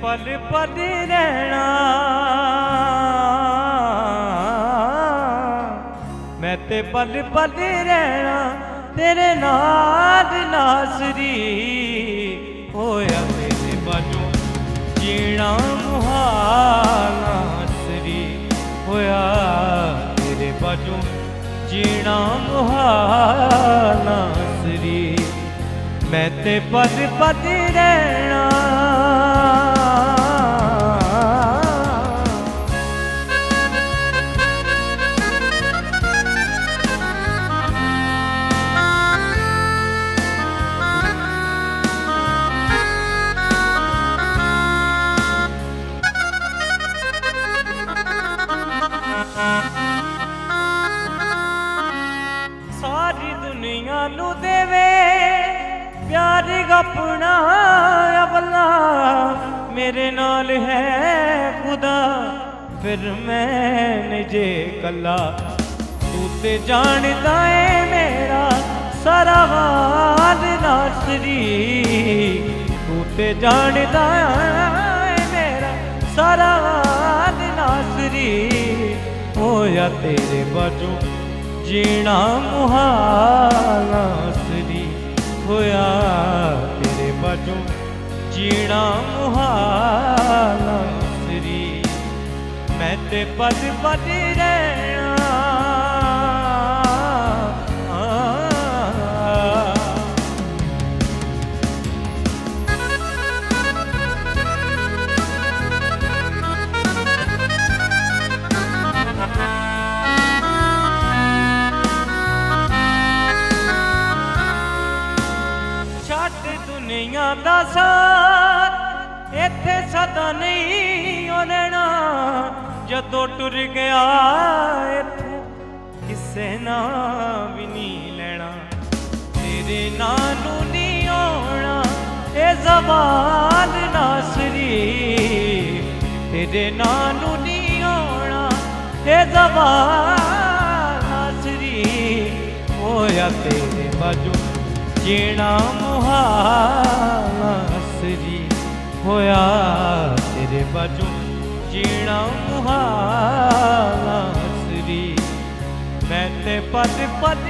पल पल रहना, मैं ते पल पल रहना तेरे नाल नासरी। होया तेरे बाजू जीना मुहाल नासरी, होया तेरे बाजू जीना मुहाल नासरी। मैं ते पल पल रहना, सारी दुनिया नू देवे प्यार अपना अवला, मेरे नाल है खुदा फिर मैं जे कला। तू ते जानदा है मेरा सारा हाल नासरी, तू ते जानदा है मेरा सारा हाल नासरी। होया तेरे बाजू जीना मुहाल नासरी, होया तेरे बाजू जीना मुहाल नासरी। मैं ते पल पल रहना, दुनिया दा साथ इत्थे सदा नहीं होना, जदों टुर गया इत्थे किसे ना भी नहीं लेना। तेरे नानू नहीं होना ए ज़वाल नासरी, तेरे नानू नहीं होना ए ज़वाल नासरी। होया तेरे बाजू जीना मुहाल नासरी, होया तेरे बाजू जीना मुहाल नासरी। मैं ते पल पल